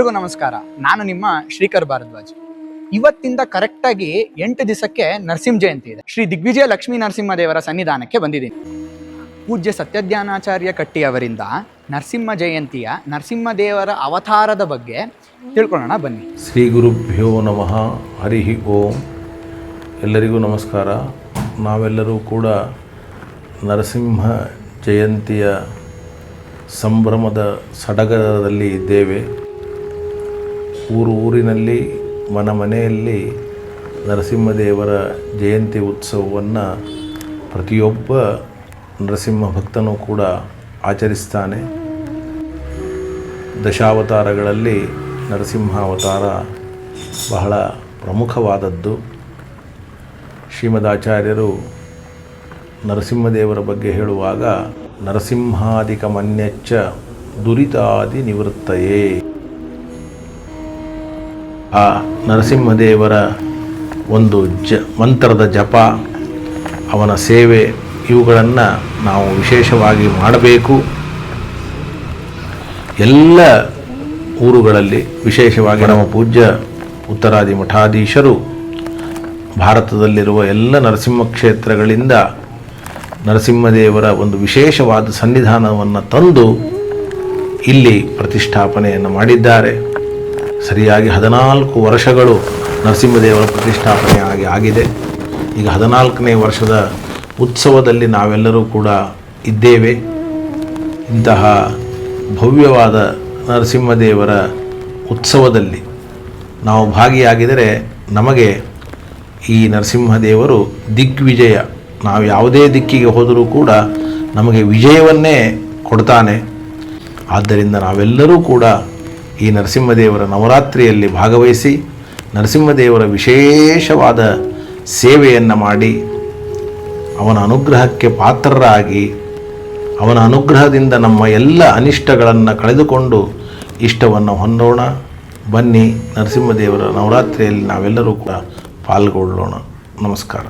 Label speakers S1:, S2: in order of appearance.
S1: ಎಲ್ರಿಗೂ ನಮಸ್ಕಾರ. ನಾನು ನಿಮ್ಮ ಶ್ರೀಕರ್ ಭಾರದ್ವಾಜ್. ಇವತ್ತಿಂದ ಕರೆಕ್ಟಾಗಿ 8 ದಿವಸಕ್ಕೆ ನರಸಿಂಹ ಜಯಂತಿ ಇದೆ. ಶ್ರೀ ದಿಗ್ವಿಜಯ ಲಕ್ಷ್ಮೀ ನರಸಿಂಹದೇವರ ಸನ್ನಿಧಾನಕ್ಕೆ ಬಂದಿದ್ದೀನಿ. ಪೂಜ್ಯ ಸತ್ಯಜ್ಞಾನಾಚಾರ್ಯ ಕಟ್ಟಿ ಅವರಿಂದ ನರಸಿಂಹ ಜಯಂತಿಯ ನರಸಿಂಹದೇವರ ಅವತಾರದ ಬಗ್ಗೆ ತಿಳ್ಕೊಳ್ಳೋಣ ಬನ್ನಿ.
S2: ಶ್ರೀ ಗುರುಭ್ಯೋ ನಮಃ. ಹರಿ ಓಂ. ಎಲ್ಲರಿಗೂ ನಮಸ್ಕಾರ. ನಾವೆಲ್ಲರೂ ಕೂಡ ನರಸಿಂಹ ಜಯಂತಿಯ ಸಂಭ್ರಮದ ಸಡಗರದಲ್ಲಿ ಇದ್ದೇವೆ. ಊರಿನಲ್ಲಿ ಮನೆಯಲ್ಲಿ ನರಸಿಂಹದೇವರ ಜಯಂತಿ ಉತ್ಸವವನ್ನು ಪ್ರತಿಯೊಬ್ಬ ನರಸಿಂಹ ಭಕ್ತನೂ ಕೂಡ ಆಚರಿಸ್ತಾನೆ. ದಶಾವತಾರಗಳಲ್ಲಿ ನರಸಿಂಹಾವತಾರ ಬಹಳ ಪ್ರಮುಖವಾದದ್ದು. ಶ್ರೀಮದಾಚಾರ್ಯರು ನರಸಿಂಹದೇವರ ಬಗ್ಗೆ ಹೇಳುವಾಗ ನರಸಿಂಹಾದಿಕ ಮನ್ಯಚ್ಚ ದುರಿತಾದಿ ನಿವೃತ್ತಯೇ. ಆ ನರಸಿಂಹದೇವರ ಒಂದು ಮಂತ್ರದ ಜಪ, ಅವನ ಸೇವೆ, ಇವುಗಳನ್ನು ನಾವು ವಿಶೇಷವಾಗಿ ಮಾಡಬೇಕು. ಎಲ್ಲ ಊರುಗಳಲ್ಲಿ, ವಿಶೇಷವಾಗಿ ನಮ್ಮ ಪೂಜ್ಯ ಉತ್ತರಾದಿ ಮಠಾಧೀಶರು ಭಾರತದಲ್ಲಿರುವ ಎಲ್ಲ ನರಸಿಂಹ ಕ್ಷೇತ್ರಗಳಿಂದ ನರಸಿಂಹದೇವರ ಒಂದು ವಿಶೇಷವಾದ ಸನ್ನಿಧಾನವನ್ನು ತಂದು ಇಲ್ಲಿ ಪ್ರತಿಷ್ಠಾಪನೆಯನ್ನು ಮಾಡಿದ್ದಾರೆ. ಸರಿಯಾಗಿ 14 ವರ್ಷಗಳು ನರಸಿಂಹದೇವರ ಪ್ರತಿಷ್ಠಾಪನೆ ಆಗಿದೆ. ಈಗ 14ನೇ ವರ್ಷದ ಉತ್ಸವದಲ್ಲಿ ನಾವೆಲ್ಲರೂ ಕೂಡ ಇದ್ದೇವೆ. ಇಂತಹ ಭವ್ಯವಾದ ನರಸಿಂಹದೇವರ ಉತ್ಸವದಲ್ಲಿ ನಾವು ಭಾಗಿಯಾಗಿದರೆ ನಮಗೆ ಈ ನರಸಿಂಹದೇವರು ದಿಗ್ವಿಜಯ, ನಾವು ಯಾವುದೇ ದಿಕ್ಕಿಗೆ ಹೋದರೂ ಕೂಡ ನಮಗೆ ವಿಜಯವನ್ನೇ ಕೊಡ್ತಾನೆ. ಆದ್ದರಿಂದ ನಾವೆಲ್ಲರೂ ಕೂಡ ಈ ನರಸಿಂಹದೇವರ ನವರಾತ್ರಿಯಲ್ಲಿ ಭಾಗವಹಿಸಿ ನರಸಿಂಹದೇವರ ವಿಶೇಷವಾದ ಸೇವೆಯನ್ನು ಮಾಡಿ ಅವನ ಅನುಗ್ರಹಕ್ಕೆ ಪಾತ್ರರಾಗಿ ಅವನ ಅನುಗ್ರಹದಿಂದ ನಮ್ಮ ಎಲ್ಲ ಅನಿಷ್ಟಗಳನ್ನು ಕಳೆದುಕೊಂಡು ಇಷ್ಟವನ್ನು ಹೊಂದೋಣ. ಬನ್ನಿ, ನರಸಿಂಹದೇವರ ನವರಾತ್ರಿಯಲ್ಲಿ ನಾವೆಲ್ಲರೂ ಕೂಡ ಪಾಲ್ಗೊಳ್ಳೋಣ. ನಮಸ್ಕಾರ.